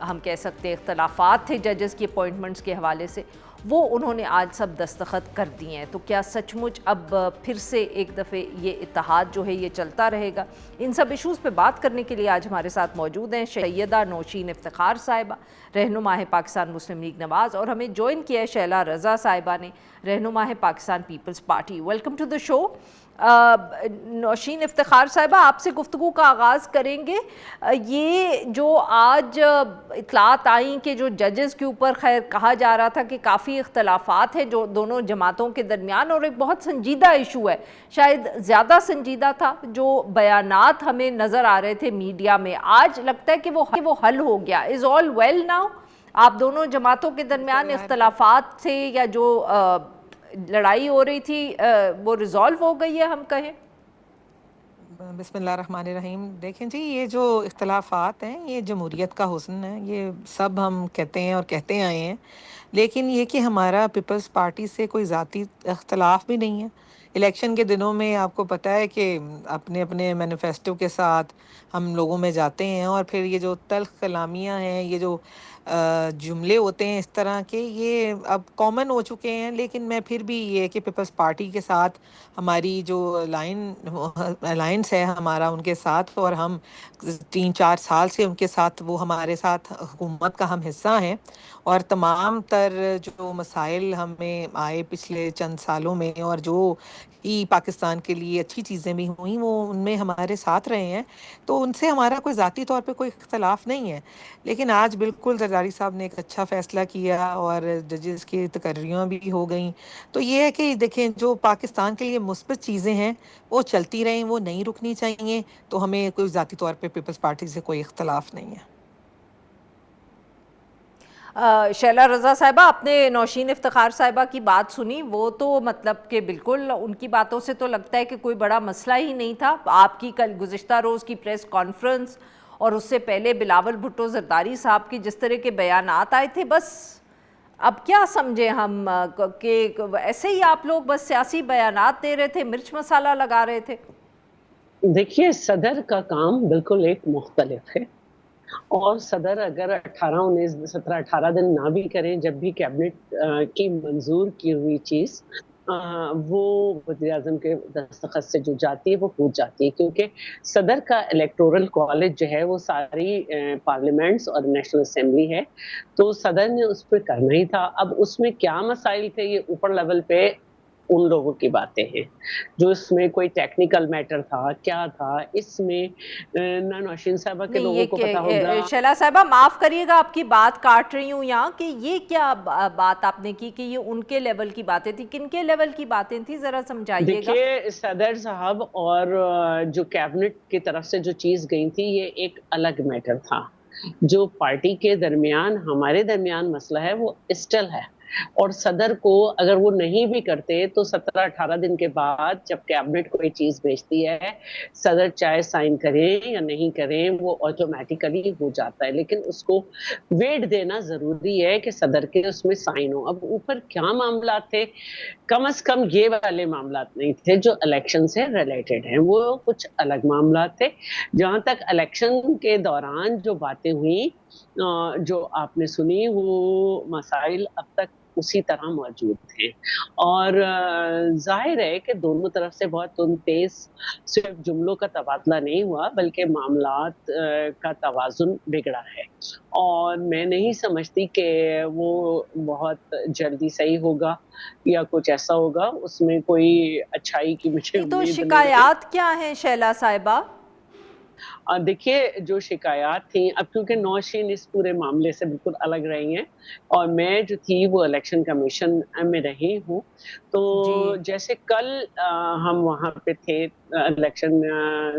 ہم کہہ سکتے اختلافات تھے ججز کی اپوائنٹمنٹس کے حوالے سے، وہ انہوں نے آج سب دستخط کر دیے ہیں. تو کیا سچ مچ اب پھر سے ایک دفعہ یہ اتحاد جو ہے یہ چلتا رہے گا؟ ان سب ایشوز پہ بات کرنے کے لیے آج ہمارے ساتھ موجود ہیں سیدہ نوشین افتخار صاحبہ، رہنما ہے پاکستان مسلم لیگ نواز، اور ہمیں جوائن کیا ہے شیلا رضا صاحبہ نے، رہنما ہے Pakistan Peoples Party. Welcome to the show. Nausheen Iftikhar صاحبہ، آپ سے گفتگو کا آغاز کریں گے. یہ جو آج اطلاعات آئیں کہ جو ججز کے اوپر خیر کہا جا رہا تھا کہ کافی اختلافات ہیں جو دونوں جماعتوں کے درمیان، اور ایک بہت سنجیدہ ایشو ہے، شاید زیادہ سنجیدہ تھا، جو بیانات ہمیں نظر آ رہے تھے میڈیا میں، آج لگتا ہے کہ وہ حل ہو گیا. از آل ویل ناؤ؟ آپ دونوں جماعتوں کے درمیان اختلافات تھے یا جو لڑائی ہو رہی تھی وہ ریزالو ہو گئی ہے ہم کہیں؟ بسم اللہ الرحمن الرحیم. دیکھیں جی، یہ جو اختلافات ہیں یہ جمہوریت کا حسن ہے، یہ سب ہم کہتے ہیں اور کہتے آئے ہیں، لیکن یہ کہ ہمارا پیپلز پارٹی سے کوئی ذاتی اختلاف بھی نہیں ہے. الیکشن کے دنوں میں آپ کو پتہ ہے کہ اپنے اپنے مینیفیسٹو کے ساتھ ہم لوگوں میں جاتے ہیں، اور پھر یہ جو تلخ کلامیاں ہیں، یہ جو جملے ہوتے ہیں اس طرح کے، یہ اب کامن ہو چکے ہیں. لیکن میں پھر بھی یہ کہ پیپلز پارٹی کے ساتھ ہماری جو الائنس ہے ہمارا ان کے ساتھ، اور ہم 3-4 سال سے ان کے ساتھ، وہ ہمارے ساتھ حکومت کا ہم حصہ ہیں، اور تمام تر جو مسائل ہمیں آئے پچھلے چند سالوں میں اور جو پاکستان کے لیے اچھی چیزیں بھی ہوئیں وہ ان میں ہمارے ساتھ رہے ہیں. تو ان سے ہمارا کوئی ذاتی طور پہ کوئی اختلاف نہیں ہے. لیکن آج بالکل زرداری صاحب نے ایک اچھا فیصلہ کیا اور ججز کی تقرریاں بھی ہو گئیں. تو یہ ہے کہ دیکھیں، جو پاکستان کے لیے مثبت چیزیں ہیں وہ چلتی رہیں، وہ نہیں رکنی چاہیے. تو ہمیں کوئی ذاتی طور پہ پیپلز پارٹی سے کوئی اختلاف نہیں ہے. شیلا رضا صاحبہ، آپ نے نوشین افتخار صاحبہ کی بات سنی، وہ تو مطلب کہ بالکل ان کی باتوں سے تو لگتا ہے کہ کوئی بڑا مسئلہ ہی نہیں تھا. آپ کی کل گزشتہ روز کی پریس کانفرنس اور اس سے پہلے بلاول بھٹو زرداری صاحب کی جس طرح کے بیانات آئے تھے، بس اب کیا سمجھیں ہم کہ ایسے ہی آپ لوگ بس سیاسی بیانات دے رہے تھے، مرچ مسالہ لگا رہے تھے؟ دیکھیے، صدر کا کام بالکل ایک مختلف ہے، اور صدر اگر 17-18 دن نہ بھی کریں، جب بھی کیبنٹ کی منظور کی ہوئی چیز وہ وزیر اعظم کے دستخط سے جو جاتی ہے وہ پہنچ جاتی ہے، کیونکہ صدر کا الیکٹورل کالج جو ہے وہ ساری پارلیمنٹس اور نیشنل اسمبلی ہے، تو صدر نے اس پہ کرنا ہی تھا. اب اس میں کیا مسائل تھے یہ اوپر لیول پہ ان لوگوں کی باتیں ہیں. جو اس میں کوئی ٹیکنیکل میٹر تھا، کیا تھا اس میں، نہ نوشین صاحبہ کے نہیں، لوگوں کو پتا ہوگا. شیلا صاحبہ معاف کریے گا، آپ کی بات کاٹ رہی ہوں یہاں، کہ یہ کیا بات آپ نے کی کہ یہ ان کے لیول کی باتیں تھی؟ کن کے لیول کی باتیں تھی، ذرا سمجھائیے گا. دیکھیے، صدر صاحب اور جو کیبنٹ کی طرف سے جو چیز گئی تھی یہ ایک الگ میٹر تھا. جو پارٹی کے درمیان، ہمارے درمیان مسئلہ ہے وہ اسٹل ہے، اور صدر کو اگر وہ نہیں بھی کرتے تو 17-18 دن کے بعد جب کیبنٹ کوئی چیز بھیجتی ہے، صدر چاہے سائن کریں یا نہیں کریں وہ آٹومیٹیکلی ہو جاتا ہے، لیکن اس کو ویٹ دینا ضروری ہے کہ صدر کے اس میں سائن ہو. اب اوپر کیا معاملات تھے؟ کم از کم یہ والے معاملات نہیں تھے جو الیکشن سے ریلیٹڈ ہیں، وہ کچھ الگ معاملات تھے. جہاں تک الیکشن کے دوران جو باتیں ہوئیں، جو آپ نے سنی، وہ مسائل اب تک اسی طرح موجود ہیں، اور ظاہر ہے کہ دونوں طرف سے بہت تیز صرف جملوں کا تبادلہ نہیں ہوا بلکہ معاملات کا توازن بگڑا ہے، اور میں نہیں سمجھتی کہ وہ بہت جلدی صحیح ہوگا یا کچھ ایسا ہوگا. اس میں کوئی اچھائی کی مجھے نہیں تو امید نہیں ہے. شکایات کیا ہیں شیلا صاحبہ؟ دیکھیے، جو شکایات تھیں، اب کیونکہ نوشین اس پورے معاملے سے بالکل الگ رہی ہیں اور میں جو تھی وہ الیکشن کمیشن میں رہی ہوں، تو جی جیسے کل ہم وہاں پہ تھے الیکشن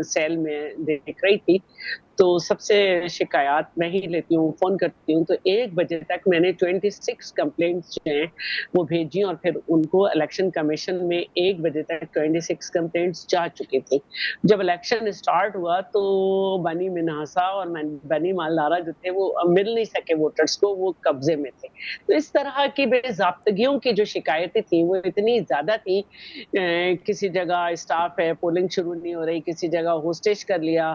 سیل میں دیکھ رہی تھی، تو سب سے شکایات میں ہی لیتی ہوں، فون کرتی ہوں، تو 1 بجے تک میں نے 26 کمپلینٹس جو ہیں وہ بھیجی، اور پھر ان کو الیکشن کمیشن میں 1 بجے تک 26 کمپلینٹس جا چکے تھے. جب الیکشن اسٹارٹ ہوا تو بنی منہاسا اور بنی مالدارا جو تھے وہ مل نہیں سکے ووٹرز کو، وہ قبضے میں تھے. تو اس طرح کی بے ضابطگیوں کی جو شکایتیں تھیں وہ اتنی زیادہ تھیں. کسی جگہ اسٹاف ہے، پولنگ شروع نہیں ہو رہی، کسی جگہ ہوسٹیج کر لیا،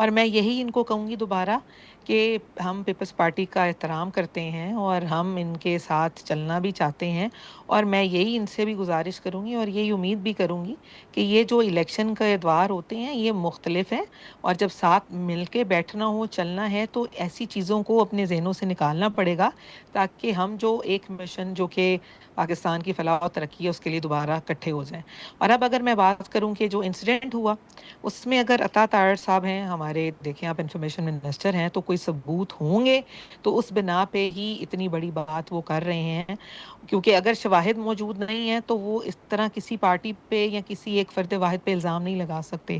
اور میں یہی ان کو کہوں گی دوبارہ کہ ہم پیپلز پارٹی کا احترام کرتے ہیں اور ہم ان کے ساتھ چلنا بھی چاہتے ہیں، اور میں یہی ان سے بھی گزارش کروں گی اور یہی امید بھی کروں گی کہ یہ جو الیکشن کا ادوار ہوتے ہیں یہ مختلف ہیں، اور جب ساتھ مل کے بیٹھنا ہو، چلنا ہے، تو ایسی چیزوں کو اپنے ذہنوں سے نکالنا پڑے گا تاکہ ہم جو ایک مشن جو کہ پاکستان کی فلاح و ترقی ہے اس کے لیے دوبارہ اکٹھے ہو جائیں۔ اور اب اگر میں بات کروں کہ جو انسیڈنٹ ہوا اس میں اگر عطا تارڑ صاحب ہیں ہمارے، دیکھیں آپ انفارمیشن منسٹر ہیں، تو کوئی ثبوت ہوں گے تو اس بنا پہ ہی اتنی بڑی بات وہ کر رہے ہیں، کیونکہ اگر شواہد موجود نہیں ہیں تو وہ اس طرح کسی پارٹی پہ یا کسی ایک فرد واحد پہ الزام نہیں لگا سکتے۔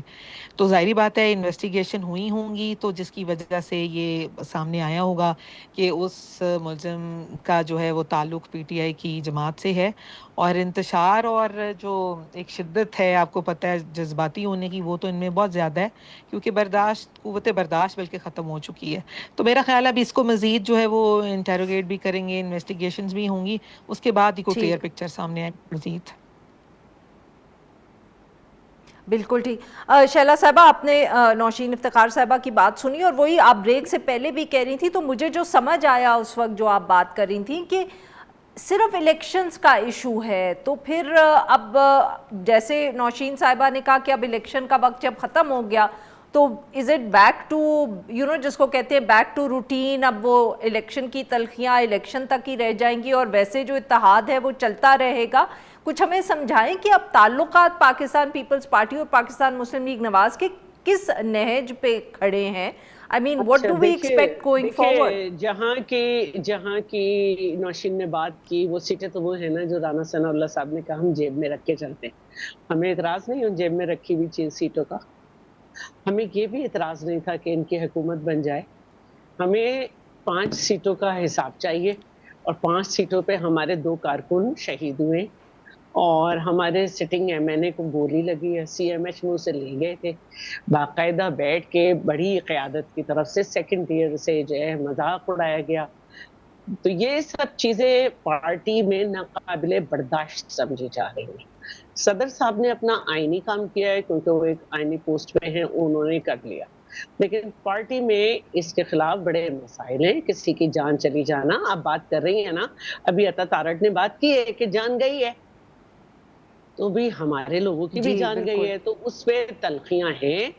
تو ظاہری بات ہے انویسٹیگیشن ہوئی ہوں گی تو جس کی وجہ سے یہ سامنے آیا ہوگا کہ اس ملزم کا جو ہے وہ تعلق پی ٹی آئی کی جماعت سے ہے، اور انتشار اور جو ایک شدت ہے آپ کو پتہ ہے جذباتی ہونے کی، وہ تو ان میں بہت زیادہ ہے، کیونکہ قوت برداشت بلکہ ختم ہو چکی ہے۔ تو میرا خیال ہے اب اس کو مزید جو ہے وہ انٹیروگیٹ بھی کریں گے، انویسٹیگیشنز بھی ہوں گی، اس کے بعد ہی کوئی کلیئر ٹھیک، پکچر سامنے آئے مزید۔ بالکل ٹھیک۔ شیلا صاحبہ، آپ نے نوشین افتخار صاحبہ کی بات سنی، اور وہی آپ بریک سے پہلے بھی کہہ رہی تھی، تو مجھے جو سمجھ آیا اس وقت جو آپ بات کر رہی تھیں کہ صرف الیکشنز کا ایشو ہے، تو پھر اب جیسے نوشین صاحبہ نے کہا کہ اب الیکشن کا وقت جب ختم ہو گیا تو از اٹ بیک ٹو جس کو کہتے ہیں بیک ٹو روٹین، اب وہ الیکشن کی تلخیاں الیکشن تک ہی رہ جائیں گی اور ویسے جو اتحاد ہے وہ چلتا رہے گا؟ کچھ ہمیں سمجھائیں کہ اب تعلقات پاکستان پیپلز پارٹی اور پاکستان مسلم لیگ نواز کے کس نہج پہ کھڑے ہیں؟ I mean what do we expect going forward? جہاں کی نوشین نے بات کی وہ سیٹیں تو وہ ہیں نا جو رانا ثناء اللہ صاحب نے کہا ہم جیب میں رکھ کے چلتے ہیں۔ ہمیں اعتراض نہیں ان جیب میں رکھی ہوئی چیز سیٹوں کا، ہمیں یہ بھی اعتراض نہیں تھا کہ ان کی حکومت بن جائے۔ ہمیں 5 سیٹوں کا حساب چاہیے، اور 5 سیٹوں پہ ہمارے 2 کارکن شہید ہوئے، اور ہمارے سٹنگ ایم این اے کو گولی لگی ہے، سی ایم ایچ منہ سے لے گئے تھے، باقاعدہ بیٹھ کے بڑی قیادت کی طرف سے سیکنڈ ٹیئر سے جو ہے مذاق اڑایا گیا۔ تو یہ سب چیزیں پارٹی میں ناقابل برداشت سمجھی جا رہی ہیں۔ صدر صاحب نے اپنا آئینی کام کیا ہے کیونکہ وہ ایک آئینی پوسٹ پہ ہیں، انہوں نے کر لیا، لیکن پارٹی میں اس کے خلاف بڑے مسائل ہیں، کسی کی جان چلی جانا۔ آپ بات کر رہی ہیں نا، ابھی عطا تارڑ نے بات کی ہے کہ جان گئی ہے، تو بھی ہمارے لوگوں کی بھی جی جان بالکل۔ گئی ہے، تو اس پہ تلخیاں ہیں،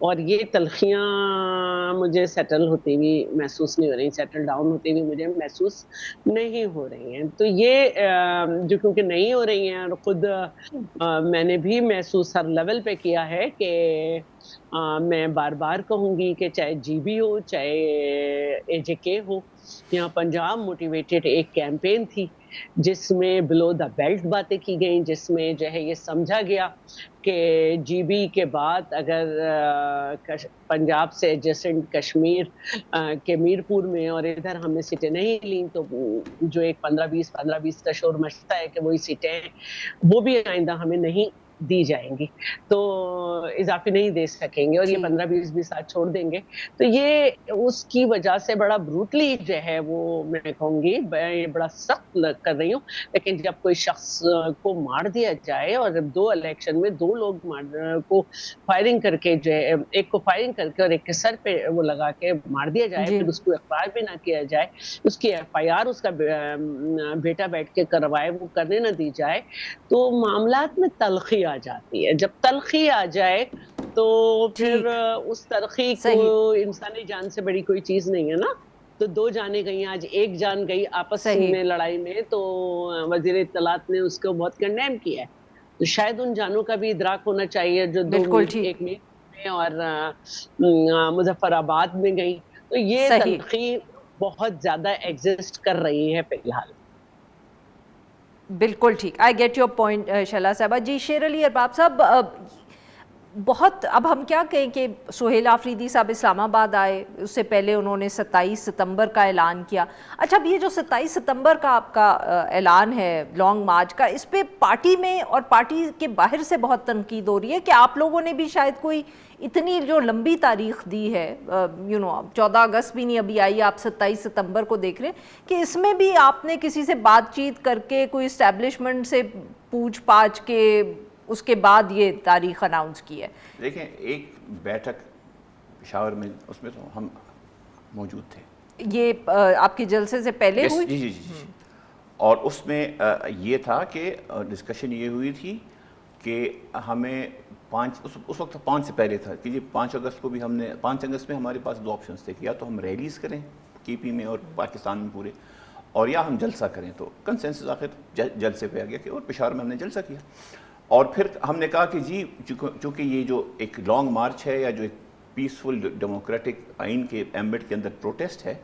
اور یہ تلخیاں مجھے سیٹل ہوتی ہوئی محسوس نہیں ہو رہی، سیٹل ڈاؤن ہوتی ہوئی مجھے محسوس نہیں ہو رہی ہیں۔ تو یہ جو کیونکہ نہیں ہو رہی ہیں، اور خود میں نے بھی محسوس ہر لیول پہ کیا ہے کہ میں بار بار کہوں گی کہ چاہے جی بی ہو، چاہے اے جے کے ہو، یہاں پنجاب موٹیویٹڈ ایک کیمپین تھی جس میں بلو دا بیلٹ باتیں کی گئیں، جس میں جو ہے یہ سمجھا گیا کہ جی بی کے بعد اگر پنجاب سے ایڈجسنٹ کشمیر کے میرپور میں اور ادھر ہم نے سیٹیں نہیں لیں تو جو ایک 15-20 کا شور مچتا ہے کہ وہی سیٹیں وہ بھی آئندہ ہمیں نہیں دی جائیں گی، تو اضافی نہیں دے سکیں گے، اور یہ 15-20 بھی ساتھ چھوڑ دیں گے۔ تو یہ اس کی وجہ سے بڑا بروٹلی جو ہے وہ میں کہوں گی بڑا سخت کر رہی ہوں، لیکن جب کوئی شخص کو مار دیا جائے، اور جب 2 الیکشن میں 2 لوگ کو فائرنگ کر کے جو ہے ایک کو فائرنگ کر کے اور ایک کے سر پہ وہ لگا کے مار دیا جائے، پھر اس کو اخبار بھی نہ کیا جائے، اس کی ایف آئی آر اس کا بیٹا بیٹھ کے کروائے وہ کرنے نہ دی جائے، تو معاملات میں تلخی آ جاتی ہے۔ جب تلخی آ جائے تو پھر اس تلخی کو انسانی جان سے بڑی کوئی چیز نہیں ہے نا، تو 2 جانیں گئی، آج 1 جان گئی آپس میں لڑائی میں، تو وزیر اطلاعات نے اس کو بہت کنڈیم کیا ہے، تو شاید ان جانوں کا بھی ادراک ہونا چاہیے جو 2 ایک میں اور مظفر آباد میں گئی، تو یہ تلخی بہت زیادہ ایگزسٹ کر رہی ہے فی الحال۔ بالکل ٹھیک، I get your point Sheila صاحبہ۔ جی شیر علی ارباب صاحب، بہت اب ہم کیا کہیں کہ سہیل آفریدی صاحب اسلام آباد آئے، اس سے پہلے انہوں نے 27 ستمبر کا اعلان کیا۔ اچھا، اب یہ جو 27 ستمبر کا آپ کا اعلان ہے لانگ مارچ کا، اس پہ پارٹی میں اور پارٹی کے باہر سے بہت تنقید ہو رہی ہے کہ آپ لوگوں نے بھی شاید کوئی اتنی جو لمبی تاریخ دی ہے، 14 اگست بھی نہیں ابھی آئی، آپ 27 ستمبر کو دیکھ رہے ہیں کہ اس میں بھی آپ نے کسی سے بات چیت کر کے کوئی اسٹیبلشمنٹ سے پوچھ پاچھ کے اس کے بعد یہ تاریخ اناؤنس کی ہے؟ دیکھیں، ایک بیٹھک پشاور میں اس میں تو ہم موجود تھے. یہ آپ کے جلسے سے پہلے ہوئی؟ جی جی جی. اور اس میں یہ تھا کہ ڈسکشن یہ ہوئی تھی کہ ہمیں اس وقت 5 سے پہلے تھا کہ 5 اگست کو بھی ہم نے 5 اگست میں ہمارے پاس 2 آپشنس تھے کہ یا تو ہم ریلیز کریں کے پی میں اور پاکستان میں پورے, اور یا ہم جلسہ کریں. تو کنسنسس آخر جلسے پہ آ گیا کہ اور پشاور میں ہم نے جلسہ کیا. اور پھر ہم نے کہا کہ جی چونکہ یہ جو ایک لانگ مارچ ہے یا جو ایک پیسفل ڈیموکریٹک آئین کے ایمبٹ کے اندر پروٹیسٹ ہے,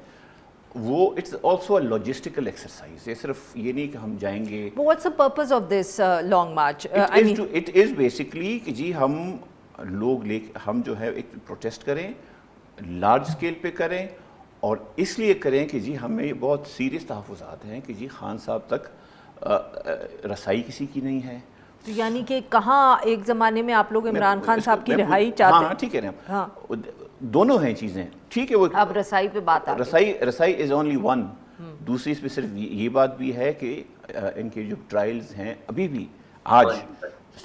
وہ it's also a logistical exercise. یہ صرف یہ نہیں کہ ہم جائیں گے. What's the purpose of this long march? It is basically کہ جی ہم لوگ ہم جو ہے ایک پروٹیسٹ کریں, لارج اسکیل پہ کریں, اور اس لیے کریں کہ جی ہمیں بہت سیریس تحفظات ہیں کہ جی خان صاحب تک رسائی کسی کی نہیں ہے. تو یعنی کہ کہاں ایک زمانے میں آپ لوگ عمران خان صاحب کی رہائی چاہتے ہیں؟ ہاں ٹھیک ہے نا, دونوں ہیں چیزیں ٹھیک ہے. وہ اب رسائی پہ بات آ رسائی از اونلی ون. دوسری اس پہ صرف یہ بات بھی ہے کہ ان کے جو ٹرائلز ہیں ابھی بھی آج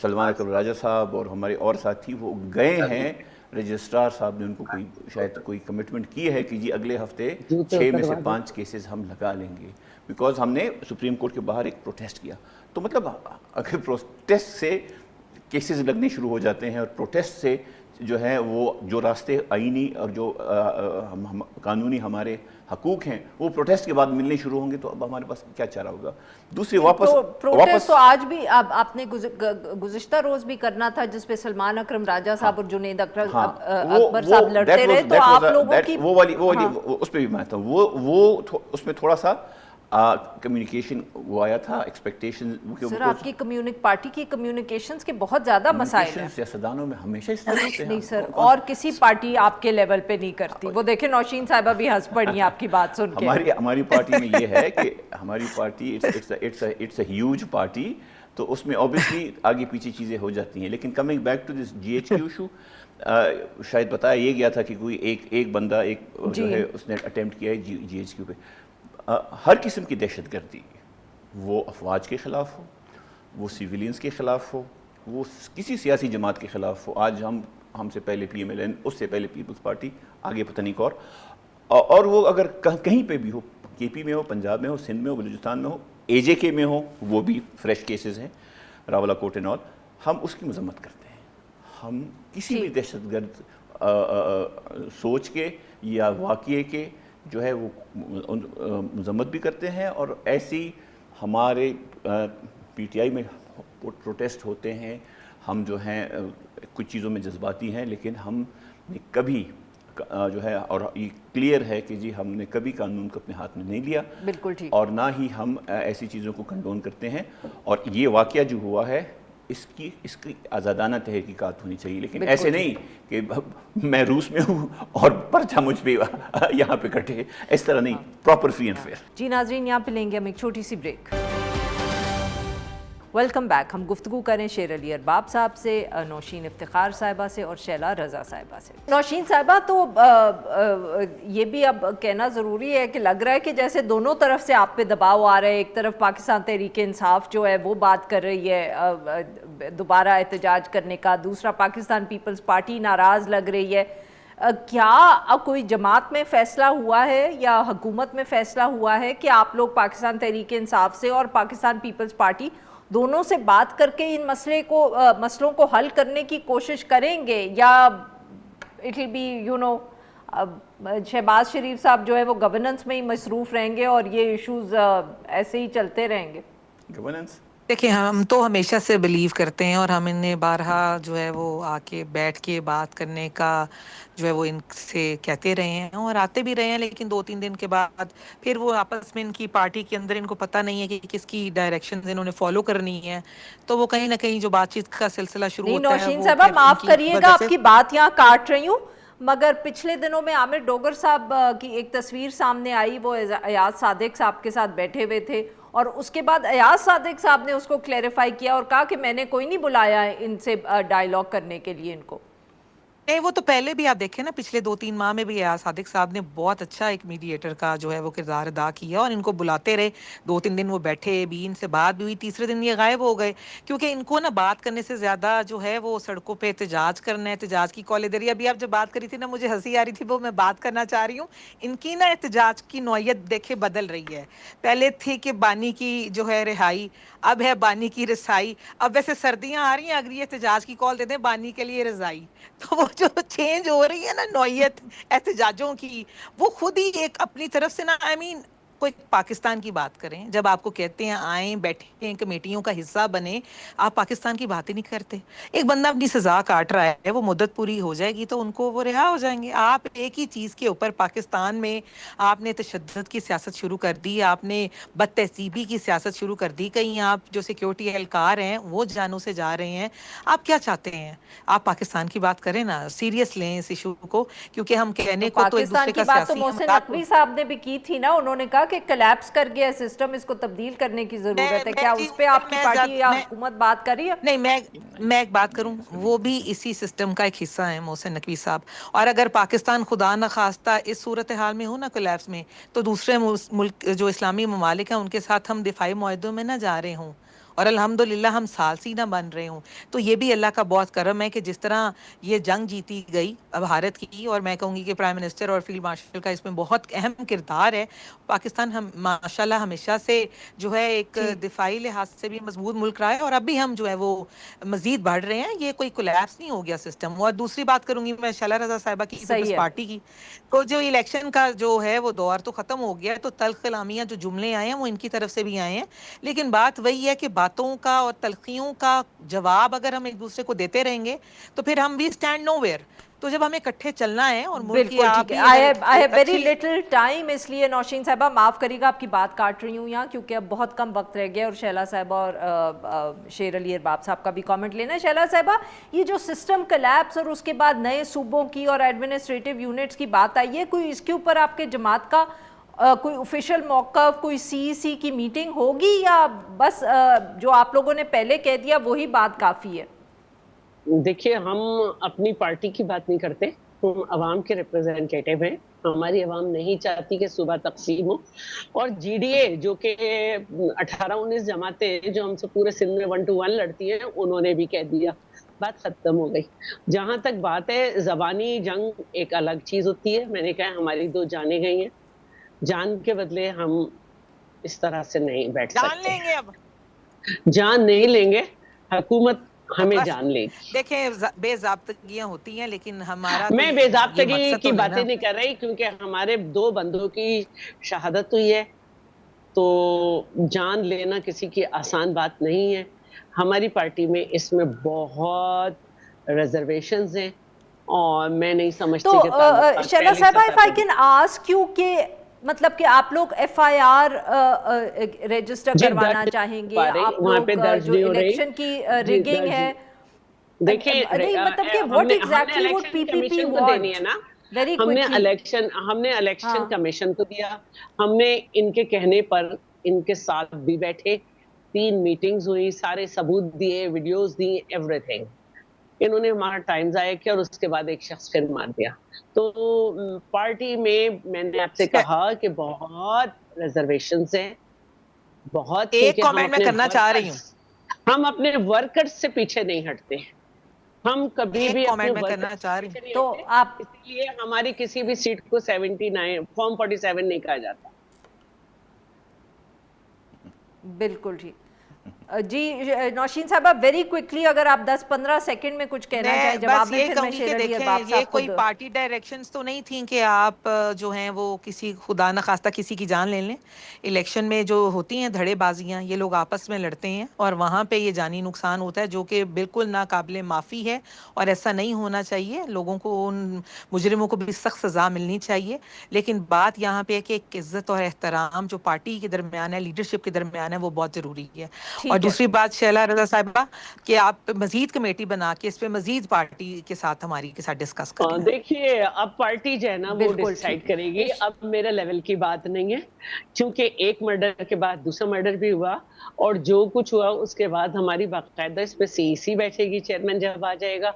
سلمان اکرم راجہ صاحب اور ہمارے اور ساتھی وہ گئے ہیں, رجسٹرار صاحب نے ان کو شاید کوئی کمٹمنٹ کی ہے کہ جی اگلے ہفتے 6 میں سے 5 کیسز ہم لگا لیں گے, بیکاز ہم نے سپریم کورٹ کے باہر ایک پروٹیسٹ کیا. تو مطلب اگر پروٹیسٹ سے کیسز لگنے شروع ہو جاتے ہیں اور پروٹیسٹ سے جو ہے وہ جو راستے آئینی اور جو قانونی ہمارے حقوق ہیں وہ پروٹیسٹ کے بعد ملنے شروع ہوں گے, تو اب ہمارے پاس کیا چارہ ہوگا. دوسری پروٹیسٹ تو آج بھی آپ نے گزشتہ روز بھی کرنا تھا جس پہ سلمان اکرم راجہ صاحب اور جنید اکبر صاحب لڑتے رہے, تو آپ لوگوں کی وہ والی اس پہ بھی میں تھا, وہ اس میں تھوڑا سا کمیونیکیشن وہ آیا تھا, ایکسپیکٹیشن. سر آپ کی پارٹی کی کمیونیکیشنز کے بہت زیادہ مسائل ہیں. سیاستدانوں میں ہمیشہ اس طرح ہوتے ہیں. نہیں سر, اور کسی پارٹی آپ کے لیول پہ نہیں کرتی. وہ دیکھیں نوشین صاحبہ بھی ہنس پڑی ہیں آپ کی بات سن کے. ہماری پارٹی میں یہ ہے کہ ہماری party it's a huge party, تو اس میں اوبیسلی آگے پیچھے چیزیں ہو جاتی ہیں. لیکن coming back to this G H Q issue, شاید بتایا یہ گیا تھا کہ کوئی ایک بندہ ایک جو ہے اس نے اٹیمپٹ کیا ہے جی ایچ کیو پہ. ہر قسم کی دہشت گردی, وہ افواج کے خلاف ہو, وہ سیولینز کے خلاف ہو, وہ کسی سیاسی جماعت کے خلاف ہو. آج ہم سے پہلے پی ایم ایل این, اس سے پہلے پیپلز پارٹی, آگے پتہ نہیں کون, اور وہ اگر کہیں پہ بھی ہو, کے پی میں ہو, پنجاب میں ہو, سندھ میں ہو, بلوچستان میں ہو, اے جے کے میں ہو, وہ بھی فریش کیسز ہیں, راولا کوٹ اینڈ آل, ہم اس کی مذمت کرتے ہیں. ہم کسی بھی دہشت گرد سوچ کے یا واقعے کے جو ہے وہ مذمت بھی کرتے ہیں. اور ایسی ہمارے پی ٹی آئی میں پروٹیسٹ ہوتے ہیں, ہم جو ہیں کچھ چیزوں میں جذباتی ہیں, لیکن ہم نے کبھی جو ہے, اور یہ کلیئر ہے کہ جی ہم نے کبھی قانون کو اپنے ہاتھ میں نہیں لیا, بالکل ٹھیک, اور نہ ہی ہم ایسی چیزوں کو کنڈون کرتے ہیں. اور یہ واقعہ جو ہوا ہے اس کی آزادانہ تحقیقات ہونی چاہیے, لیکن ایسے نہیں کہ میں روس میں ہوں اور پرچہ مجھ پہ یہاں پہ کٹے, اس طرح نہیں, پراپر فری اینڈ فیئر. جی ناظرین, یہاں پہ لیں گے ہم ایک چھوٹی سی بریک. Welcome back. ہم گفتگو کریں شیر علی ارباب صاحب سے, نوشین افتخار صاحبہ سے اور شیلا رضا صاحبہ سے. نوشین صاحبہ, تو یہ بھی اب کہنا ضروری ہے کہ لگ رہا ہے کہ جیسے دونوں طرف سے آپ پہ دباؤ آ رہا ہے. ایک طرف پاکستان تحریک انصاف جو ہے وہ بات کر رہی ہے دوبارہ احتجاج کرنے کا, دوسرا پاکستان پیپلز پارٹی ناراض لگ رہی ہے. کیا کوئی جماعت میں فیصلہ ہوا ہے یا حکومت میں فیصلہ ہوا ہے کہ آپ لوگ پاکستان تحریک انصاف سے اور پاکستان پیپلز پارٹی دونوں سے بات کر کے ان مسئلوں کو حل کرنے کی کوشش کریں گے, یا اٹ ول بی شہباز شریف صاحب جو ہے وہ گورننس میں ہی مصروف رہیں گے اور یہ ایشوز ایسے ہی چلتے رہیں گے؟ گورننس دیکھیں, ہم تو ہمیشہ سے بلیو کرتے ہیں اور ہم انہیں بارہا جو ہے وہ آ کے بیٹھ کے بات کرنے کا جو ہے وہ ان سے کہتے رہے ہیں اور آتے بھی رہے ہیں, لیکن 2-3 دن کے بعد پھر وہ آپس میں ان کی پارٹی کے اندر ان کو پتہ نہیں ہے کہ کس کی ڈائریکشنز انہوں نے فالو کرنی ہے, تو وہ کہیں نہ کہیں جو بات چیت کا سلسلہ شروع ہوتا ہے. نوشین صاحبہ معاف کریے گا, آپ کی بات یہاں کاٹ رہی ہوں, مگر پچھلے دنوں میں عامر ڈوگر صاحب کی ایک تصویر سامنے آئی, وہ ایاز صادق صاحب کے ساتھ بیٹھے ہوئے تھے, اور اس کے بعد ایاز صادق صاحب نے اس کو کلیریفائی کیا اور کہا کہ میں نے کوئی نہیں بلایا ہے ان سے ڈائیلاگ کرنے کے لیے ان کو. نہیں وہ تو پہلے بھی آپ دیکھیں نا پچھلے 2-3 ماہ میں بھی ایاز صادق صاحب نے بہت اچھا ایک میڈییٹر کا جو ہے وہ کردار ادا کیا اور ان کو بلاتے رہے 2-3 دن وہ بیٹھے بھی ان سے بات بھی ہوئی تیسرے دن یہ غائب ہو گئے کیونکہ ان کو نا بات کرنے سے زیادہ جو ہے وہ سڑکوں پہ احتجاج کرنا ہے احتجاج کی کال ادھر ہی ابھی آپ جب بات کری تھی نا مجھے ہنسی آ رہی تھی وہ میں بات کرنا چاہ رہی ہوں ان کی نا احتجاج کی نوعیت دیکھے بدل رہی ہے پہلے تھی کہ بانی کی جو ہے رہائی اب ہے بانی کی رسائی اب ویسے سردیاں آ رہی ہیں اگر یہ احتجاج کی کال دے دیں بانی کے لیے رضائی تو وہ جو چینج ہو رہی ہے نا نوعیت احتجاجوں کی وہ خود ہی ایک اپنی طرف سے نا کوئی پاکستان کی بات کریں جب آپ کو کہتے ہیں آئیں بیٹھیں کمیٹیوں کا حصہ بنے آپ پاکستان کی بات ہی نہیں کرتے ایک بندہ اپنی سزا کاٹ رہا ہے وہ مدت پوری ہو جائے گی تو ان کو وہ رہا ہو جائیں گے آپ ایک ہی چیز کے اوپر پاکستان میں آپ نے تشدد کی سیاست شروع کر دی آپ نے بد تہذیبی کی سیاست شروع کر دی کہیں آپ جو سیکیورٹی اہلکار ہیں وہ جانوں سے جا رہے ہیں آپ کیا چاہتے ہیں آپ پاکستان کی بات کریں نا سیریس لیں اس ایشو کو کیونکہ ہم کہنے کو تو ایک پاکستان دوسرے کی کا بات تو سیاسی محسن مذاق نقوی صاحب نے بھی کی تھی نا انہوں نے کہا کہ کلیپس کر گیا سسٹم اس کو تبدیل کرنے کی ضرورت ہے کیا اس پہ آپ کی پارٹی یا حکومت بات کر رہی ہے نہیں میں ایک بات کروں وہ بھی اسی سسٹم کا ایک حصہ ہے محسن نقوی صاحب اور اگر پاکستان خدا نخواستہ اس صورتحال میں ہو نا کولیپس میں تو دوسرے ملک جو اسلامی ممالک ہیں ان کے ساتھ ہم دفاعی معاہدوں میں نہ جا رہے ہوں اور الحمدللہ ہم ثالثی نہ بن رہے ہوں تو یہ بھی اللہ کا بہت کرم ہے کہ جس طرح یہ جنگ جیتی گئی بھارت کی اور میں کہوں گی کہ پرائم منسٹر اور فیلڈ مارشل کا اس میں بہت اہم کردار ہے پاکستان ہم ماشاءاللہ ہمیشہ سے جو ہے ایک دفاعی لحاظ سے بھی مضبوط ملک رہا ہے اور اب بھی ہم جو ہے وہ مزید بڑھ رہے ہیں یہ کوئی کولیپس نہیں ہو گیا سسٹم اور دوسری بات کروں گی میں شعلہ رضا صاحبہ کی پیپلز صحیح ہے پارٹی کی تو جو الیکشن کا جو ہے وہ دور تو ختم ہو گیا ہے تو تلخ کلامیاں جو جملے آئے ہیں وہ ان کی طرف سے بھی آئے ہیں لیکن بات وہی ہے کہ باتوں کا اور تلخیوں کا جواب اگر ہم ایک دوسرے کو دیتے رہیں گے تو پھر ہم بھی اسٹینڈ نو ویئر تو جب ہمیں اکٹھے چلنا ہے اور ملک کی بالکل آپ ٹھیک ہے بھی آئی اگر ہیو ویری اچھی لٹل ٹائم اس لیے نوشین صاحبہ معاف کریے گا آپ کی بات کاٹ رہی ہوں یہاں کیونکہ اب بہت کم وقت رہ گیا اور شیلا صاحبہ اور شیر علی ارباب صاحب کا بھی کامنٹ لینا ہے شیلا صاحبہ یہ جو سسٹم کلیپس اور اس کے بعد نئے صوبوں کی اور ایڈمنسٹریٹو یونٹس کی بات آئی ہے کوئی اس کے اوپر آپ کے جماعت کا کوئی آفیشیل موقف کوئی سی کی میٹنگ ہوگی یا بس جو آپ لوگوں نے پہلے کہہ دیا وہی بات کافی ہے دیکھیے ہم اپنی پارٹی کی بات نہیں کرتے ہم عوام کے ریپرزینٹیٹیو ہیں ہماری عوام نہیں چاہتی کہ صوبہ تقسیم ہو اور جی ڈی اے جو کہ 18-19 جماعتیں جو ہم سے پورے سندھ میں 1 to 1 لڑتی ہیں انہوں نے بھی کہہ دیا بات ختم ہو گئی جہاں تک بات ہے زبانی جنگ ایک الگ چیز ہوتی ہے میں نے کہا ہماری 2 جانیں گئی ہیں جان کے بدلے ہم اس طرح سے نہیں بیٹھ جان سکتے لیں گے اب جان نہیں لیں گے حکومت ہمیں بس جان لے گی دیکھیں بے ضابطگیاں ہوتی ہیں لیکن ہمارا تو میں بے یہ ضابطگی مقصد کی تو نہیں باتیں نا نہیں کر رہی کیونکہ ہمارے 2 بندوں کی شہادت ہوئی ہے تو جان لینا کسی کی آسان بات نہیں ہے ہماری پارٹی میں اس میں بہت ریزرویشنز ہیں اور میں نہیں تو سمجھتی کہ تعلقات شیلا پہلی صاحبہ سطح اف پہ آئی کین آسک یو کہ مطلب کہ آپ لوگ ایف آئی آر رجسٹر جی کروانا درج چاہیں گے پا رہی آپ وہاں پہ لوگ درج جو نہیں ہو رہی الیکشن کی جی ریگنگ درج ہے دیکھیں نہیں مطلب کہ ہم واٹ نے exactly would election P P P commission کو دینی وانٹ ہے نا ویری ہم کوئکلی نے ہاں الیکشن کمیشن کو دیا ہم نے ان کے کہنے پر ان کے ساتھ بھی بیٹھے 3 میٹنگز ہوئی سارے ثبوت دیے ویڈیوز دی ایوری تھنگ انہوں نے ہمارا ٹائم ضائع کیا اور اس کے بعد ایک شخص پھر مار دیا تو پارٹی میں نے آپ سے کہا کہ بہت ریزرویشنز ہیں بہت ایک کیونکہ کامنٹ میں کرنا چاہ رہی ہوں ہم اپنے ورکرز سے پیچھے نہیں ہٹتے ہم کبھی ایک بھی اپنے کامنٹ میں ورکر کرنا سے چاہ رہی پیچھے نہیں تو ہٹتے آپ اسی لیے ہماری کسی بھی سیٹ کو 79 فارم 47 نہیں کہا جاتا بالکل ٹھیک جی نوشین صاحبہ ویری کوئکلی اگر آپ 10-15 سیکنڈ میں کچھ کہنا چاہیں بس جواب میں یہ پھر میں کہوں گی کہ شیر علی دیکھیں ارباب یہ صاحب کوئی خود پارٹی ڈائریکشنز تو نہیں تھیں کہ آپ جو ہیں وہ کسی خدا نخواستہ کسی کی جان لے لیں الیکشن میں جو ہوتی ہیں دھڑے بازیاں یہ لوگ آپس میں لڑتے ہیں اور وہاں پہ یہ جانی نقصان ہوتا ہے جو کہ بالکل ناقابل معافی ہے اور ایسا نہیں ہونا چاہیے لوگوں کو ان مجرموں کو بھی سخت سزا ملنی چاہیے لیکن بات یہاں پہ ہے کہ ایک عزت اور احترام جو پارٹی کے درمیان ہے لیڈرشپ کے درمیان ہے وہ بہت ضروری ہے اور ٹھیک ہے دوسری بات شیلا رضا صاحبہ کہ آپ مزید کمیٹی بنا کے اس پہ مزید پارٹی کے ساتھ ہماری کے ساتھ ڈسکس کریں دیکھیے اب پارٹی جو ہے نا وہ بالکل ڈیسائیڈ ٹھیک کرے گی اب میرے لیول کی بات نہیں ہے کیونکہ ایک مرڈر کے بعد دوسرا مرڈر بھی ہوا اور جو کچھ ہوا اس کے بعد ہماری باقاعدہ اس پہ سی سی بیٹھے گی چیئرمین جب آ جائے گا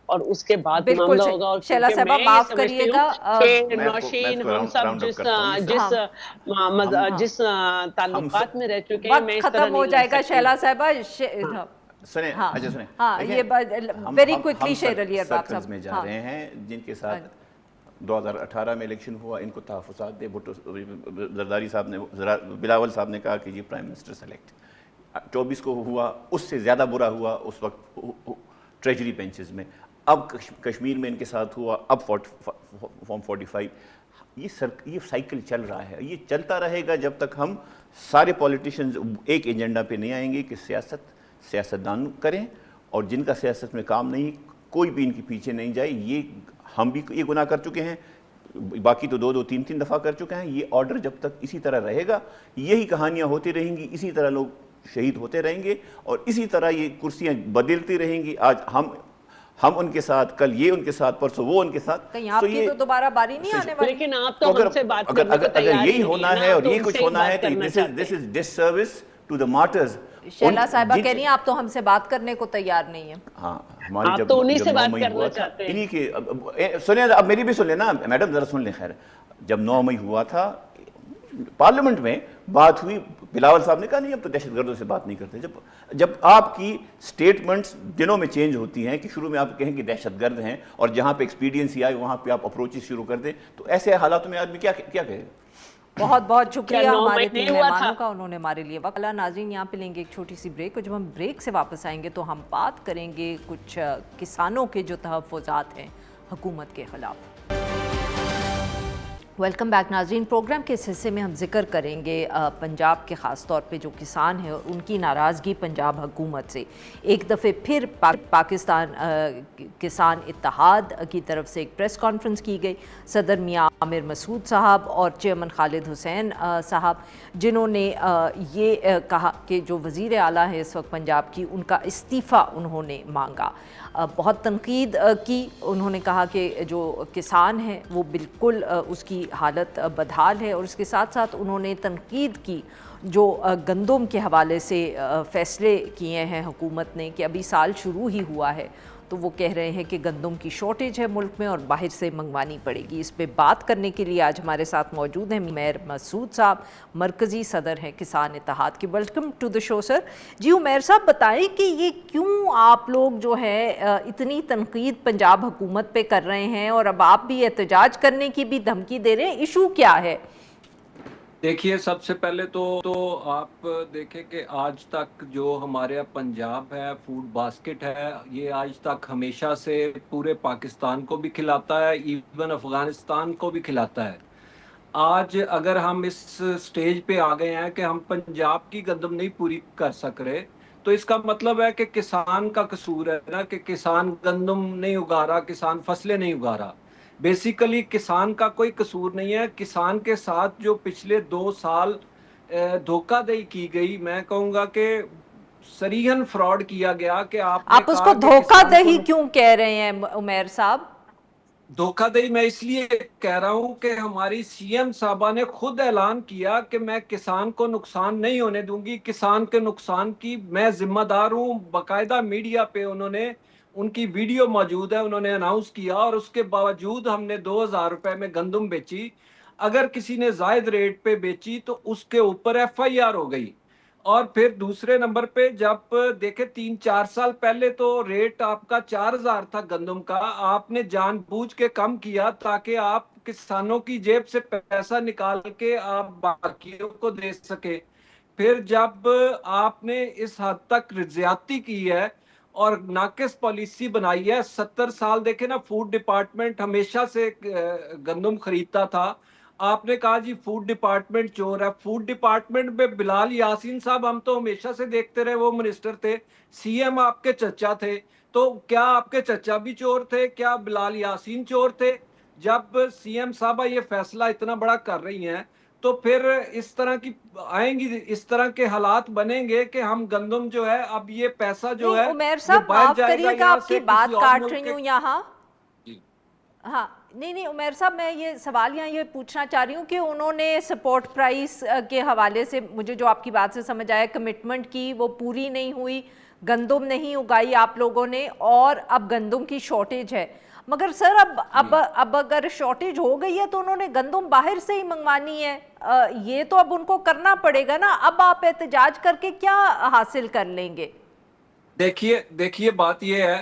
اور اس کے بعد بالکل معاملہ صحیح۔ ہوگا. اور شیلا کیونکہ صاحبہ میں یہ معاف سمجھتی کریے گا، ہوں کہ میں آپ کو نوشین ہم راؤنڈ سب اپ کرتا ہوں. جس تعلقات میں رہ چکے ہیں، وقت میں اس طرح ختم ہو نہیں لڑ جائے گا سکتی. شیلا صاحبہ. سنیں ہاں اچھا سنیں، ہاں دیکھیں، یہ ویری کوئکلی شیر علی ارباب سرکلز صاحب. میں جا رہے ہیں جن کے ساتھ 2018 میں الیکشن ہوا، ان کو تحفظات دے. بھٹو زرداری صاحب نے، بلاول صاحب نے کہا کہ جی پرائم منسٹر سلیکٹ. 24 کو ہوا، اس سے زیادہ برا ہوا اس وقت ٹریجری بینچز میں. اب کشمیر میں ان کے ساتھ ہوا، اب فارم 45. یہ سائیکل چل رہا ہے، یہ چلتا رہے گا جب تک ہم سارے پولیٹیشنز ایک ایجنڈا پہ نہیں آئیں گے کہ سیاستدان کریں، اور جن کا سیاست میں کام نہیں کوئی بھی ان کے پیچھے نہیں جائے. یہ ہم بھی یہ گناہ کر چکے ہیں، باقی تو 2 3 دفعہ کر چکے ہیں. یہ آرڈر جب تک اسی طرح رہے گا، یہی کہانیاں ہوتی رہیں گی، اسی طرح لوگ شہید ہوتے رہیں گے، اور اسی طرح یہ کرسیاں بدلتی رہیں گی. آج ہم ان کے ساتھ، کل یہ ان کے ساتھ، پرسوں وہ ان کے ساتھ. کہیں آپ کی تو دوبارہ باری نہیں آنے والی. لیکن آپ تو ہم سے بات کرنے کو اگر تیار یہی ہونا ہے اور یہ کچھ ہونا ہے تو this is disservice to the martyrs. Sheila صاحبہ کہہ رہی ہیں آپ تو ہم سے بات کرنے کو تیار نہیں ہیں. ہاں، ہماری آپ جب تو انہی سے 9 بات مئی کرنا ہوا تھا، چاہتے ہیں. انہی کے سنیں، اب میری بھی سن لینا میڈم، ذرا سن لیں. خیر، جب 9 مئی ہوا تھا پارلیمنٹ میں بات ہوئی، بلاول صاحب نے کہا نہیں اب تو دہشت گردوں سے بات نہیں کرتے. جب آپ کی سٹیٹمنٹس دنوں میں چینج ہوتی ہیں کہ شروع میں آپ کہیں کہ دہشت گرد ہیں، اور جہاں پہ ایکسپیڈینسی آئے وہاں پہ آپ اپروچز شروع کر دیں، تو ایسے حالات میں آدمی کیا کہے. بہت بہت شکریہ کیا 9 ہمارے مئی 3 نہیں ہوا مہمانوں تھا؟ کا، انہوں نے ہمارے لیے وقت. ناظرین یہاں پہ لیں گے ایک چھوٹی سی بریک، اور جب ہم بریک سے واپس آئیں گے تو ہم بات کریں گے کچھ کسانوں کے جو تحفظات ہیں حکومت کے خلاف. ویلکم بیک ناظرین. پروگرام کے اس حصے میں ہم ذکر کریں گے پنجاب کے خاص طور پہ جو کسان ہیں اور ان کی ناراضگی پنجاب حکومت سے. ایک دفعہ پھر پاکستان کسان اتحاد کی طرف سے ایک پریس کانفرنس کی گئی. صدر میاں عامر مسعود صاحب اور چیئرمین خالد حسین صاحب، جنہوں نے یہ کہا کہ جو وزیر اعلیٰ ہے اس وقت پنجاب کی، ان کا استعفیٰ انہوں نے مانگا. بہت تنقید کی. انہوں نے کہا کہ جو کسان ہیں وہ بالکل اس کی حالت بدحال ہے، اور اس کے ساتھ ساتھ انہوں نے تنقید کی جو گندم کے حوالے سے فیصلے کیے ہیں حکومت نے کہ ابھی سال شروع ہی ہوا ہے، تو وہ کہہ رہے ہیں کہ گندم کی شارٹیج ہے ملک میں اور باہر سے منگوانی پڑے گی. اس پہ بات کرنے کے لیے آج ہمارے ساتھ موجود ہیں عمیر مسعود صاحب، مرکزی صدر ہیں کسان اتحاد کے. ویلکم ٹو دی شو سر. جی عمیر صاحب بتائیں کہ یہ کیوں آپ لوگ جو ہے اتنی تنقید پنجاب حکومت پہ کر رہے ہیں، اور اب آپ بھی احتجاج کرنے کی بھی دھمکی دے رہے ہیں، ایشو کیا ہے؟ دیکھیے، سب سے پہلے تو آپ دیکھیں کہ آج تک جو ہمارے پنجاب ہے، فوڈ باسکٹ ہے، یہ آج تک ہمیشہ سے پورے پاکستان کو بھی کھلاتا ہے، ایون افغانستان کو بھی کھلاتا ہے. آج اگر ہم اس سٹیج پہ آ گئے ہیں کہ ہم پنجاب کی گندم نہیں پوری کر سک رہے، تو اس کا مطلب ہے کہ کسان کا قصور ہے نا، کہ کسان گندم نہیں اگا رہا، کسان فصلیں نہیں اگا رہا. بیسیکلی کسان کا کوئی قصور نہیں ہے. کسان کے ساتھ جو پچھلے 2 سال دھوکہ دہی کی گئی، میں کہوں گا کہ صریحاً فراڈ کیا گیا. کہ آپ اس کو دھوکہ دہی کیوں کہہ رہے ہیں عمیر صاحب؟ دھوکہ دہی میں اس لیے کہہ رہا ہوں کہ ہماری سی ایم صاحبہ نے خود اعلان کیا کہ میں کسان کو نقصان نہیں ہونے دوں گی، کسان کے نقصان کی میں ذمہ دار ہوں. باقاعدہ میڈیا پہ انہوں نے، ان کی ویڈیو موجود ہے، انہوں نے اناؤنس کیا، اور اس کے باوجود ہم نے 2000 روپے میں گندم بیچی. اگر کسی نے زائد ریٹ پہ بیچی تو اس کے اوپر ایف آئی آر ہو گئی. اور پھر دوسرے نمبر پہ جب دیکھیں 3-4 سال پہلے تو ریٹ آپ کا 4000 تھا گندم کا، آپ نے جان بوجھ کے کم کیا تاکہ آپ کسانوں کی جیب سے پیسہ نکال کے آپ باقیوں کو دے سکے. پھر جب آپ نے اس حد تک زیادتی کی ہے اور ناقص پالیسی بنائی ہے، 70 سال دیکھیں نا، فوڈ ڈپارٹمنٹ ہمیشہ سے گندم خریدتا تھا. آپ نے کہا جی فوڈ ڈپارٹمنٹ چور ہے. فوڈ ڈپارٹمنٹ میں بلال یاسین صاحب ہم تو ہمیشہ سے دیکھتے رہے، وہ منسٹر تھے، سی ایم آپ کے چچا تھے، تو کیا آپ کے چچا بھی چور تھے؟ کیا بلال یاسین چور تھے؟ جب سی ایم صاحبہ یہ فیصلہ اتنا بڑا کر رہی ہیں تو پھر اس طرح کی آئیں گی، اس طرح کے حالات بنیں گے کہ ہم گندم جو ہے، اب یہ پیسہ جو ہے عمیر صاحب معاف کریے گا آپ کی بات کاٹ رہی ہوں یہاں. ہاں نہیں عمیر صاحب، میں یہ سوال یہاں یہ پوچھنا چاہ رہی ہوں کہ انہوں نے سپورٹ پرائس کے حوالے سے، مجھے جو آپ کی بات سے سمجھ آیا، کمٹمنٹ کی وہ پوری نہیں ہوئی، گندم نہیں اگائی آپ لوگوں نے اور اب گندم کی شارٹیج ہے. مگر سر اب اگر شارٹیج ہو گئی ہے تو انہوں نے گندم باہر سے ہی منگوانی ہے, یہ تو اب ان کو کرنا پڑے گا نا. اب آپ احتجاج کر کے کیا حاصل کر لیں گے؟ دیکھیے بات یہ ہے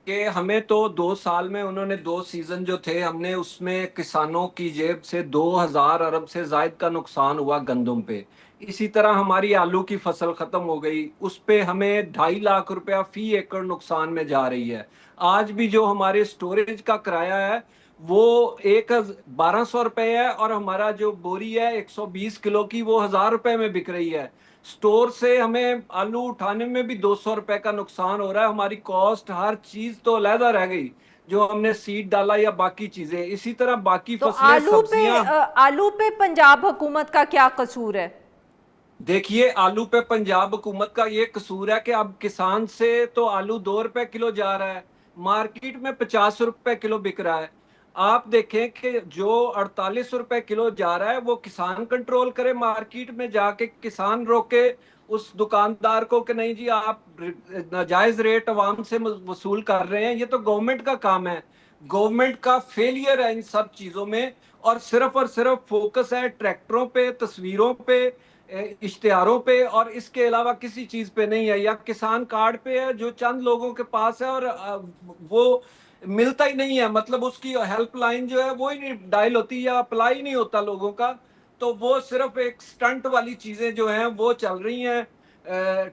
کہ ہمیں تو 2 سال میں انہوں نے 2 سیزن جو تھے, ہم نے اس میں کسانوں کی جیب سے 2000 ارب سے زائد کا نقصان ہوا گندم پہ. اسی طرح ہماری آلو کی فصل ختم ہو گئی, اس پہ ہمیں 2.5 لاکھ روپیہ فی ایکڑ نقصان میں جا رہی ہے. آج بھی جو ہمارے سٹوریج کا کرایہ ہے وہ 1200 روپے ہے, اور ہمارا جو بوری ہے 120 کلو کی وہ 1000 روپے میں بک رہی ہے. سٹور سے ہمیں آلو اٹھانے میں بھی 200 روپے کا نقصان ہو رہا ہے. ہماری کاسٹ ہر چیز تو علیحدہ رہ گئی جو ہم نے سیڈ ڈالا یا باقی چیزیں. اسی طرح باقی تو فصلیں, سبزیاں. آلو پہ پنجاب حکومت کا کیا قصور ہے؟ دیکھیے آلو پہ پنجاب حکومت کا یہ قصور ہے کہ اب کسان سے تو آلو 2 روپے کلو جا رہا ہے, مارکیٹ میں 50 روپے کلو بک رہا ہے. آپ دیکھیں کہ جو 48 روپے کلو جا رہا ہے وہ کسان کنٹرول کرے, مارکیٹ میں جا کے کسان روکے اس دکاندار کو کہ نہیں جی آپ ناجائز ریٹ عوام سے وصول کر رہے ہیں. یہ تو گورنمنٹ کا کام ہے, گورنمنٹ کا فیلئر ہے ان سب چیزوں میں, اور صرف فوکس ہے ٹریکٹروں پہ, تصویروں پہ, اشتہاروں پہ, اور اس کے علاوہ کسی چیز پہ نہیں ہے. یا کسان کارڈ پہ ہے جو چند لوگوں کے پاس ہے اور وہ ملتا ہی نہیں ہے, مطلب اس کی ہیلپ لائن جو ہے وہ ہی نہیں ڈائل ہوتی یا اپلائی نہیں ہوتا لوگوں کا. تو وہ صرف ایک سٹنٹ والی چیزیں جو ہیں وہ چل رہی ہیں,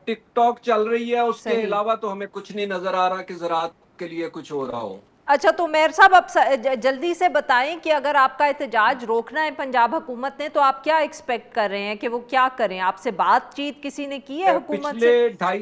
ٹک ٹاک چل رہی ہے, اس کے علاوہ تو ہمیں کچھ نہیں نظر آ رہا کہ زراعت کے لیے کچھ ہو رہا ہو. اچھا تو میر صاحب اب جلدی سے بتائیں کہ اگر آپ کا احتجاج روکنا ہے پنجاب حکومت نے تو آپ کیا ایکسپیکٹ کر رہے ہیں کہ وہ کیا کریں؟ آپ سے بات چیت کسی نے کی ہے حکومت سے؟ پچھلے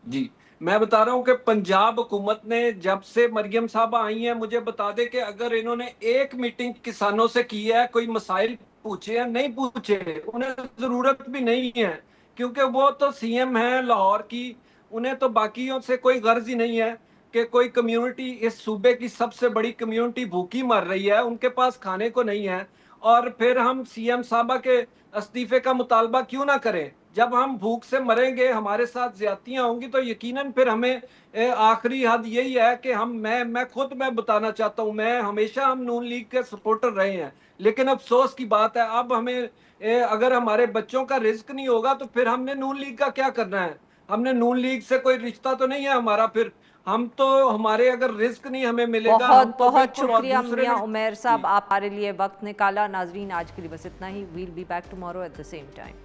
جی میں بتا رہا ہوں کہ پنجاب حکومت نے جب سے مریم صاحبہ آئی ہیں, مجھے بتا دے کہ اگر انہوں نے ایک میٹنگ کسانوں سے کی ہے, کوئی مسائل پوچھے ہیں, نہیں پوچھے, انہیں ضرورت بھی نہیں ہے کیونکہ وہ تو سی ایم ہیں لاہور کی, انہیں تو باقیوں سے کوئی غرض ہی نہیں ہے کہ کوئی کمیونٹی, اس صوبے کی سب سے بڑی کمیونٹی بھوکی مر رہی ہے, ان کے پاس کھانے کو نہیں ہے. اور پھر ہم سی ایم صاحبہ کے استعفے کا مطالبہ کیوں نہ کریں؟ جب ہم بھوک سے مریں گے, ہمارے ساتھ زیادتیاں ہوں گی, تو یقیناً پھر ہمیں آخری حد یہی ہے کہ میں بتانا چاہتا ہوں, میں ہمیشہ ہم نون لیگ کے سپورٹر رہے ہیں, لیکن افسوس کی بات ہے اب ہمیں اگر ہمارے بچوں کا رزق نہیں ہوگا تو پھر ہم نے نون لیگ کا کیا کرنا ہے؟ ہم نے نون لیگ سے کوئی رشتہ تو نہیں ہے ہمارا, پھر ہم تو ہمارے اگر رزق نہیں ہمیں ملے گا ہم تو بہت بالکل. اور شکریہ دوسرے میاں عمیر صاحب, آپ ہمارے لیے وقت نکالا. ناظرین آج کے لیے بس اتنا ہی. We'll be back tomorrow at the same time.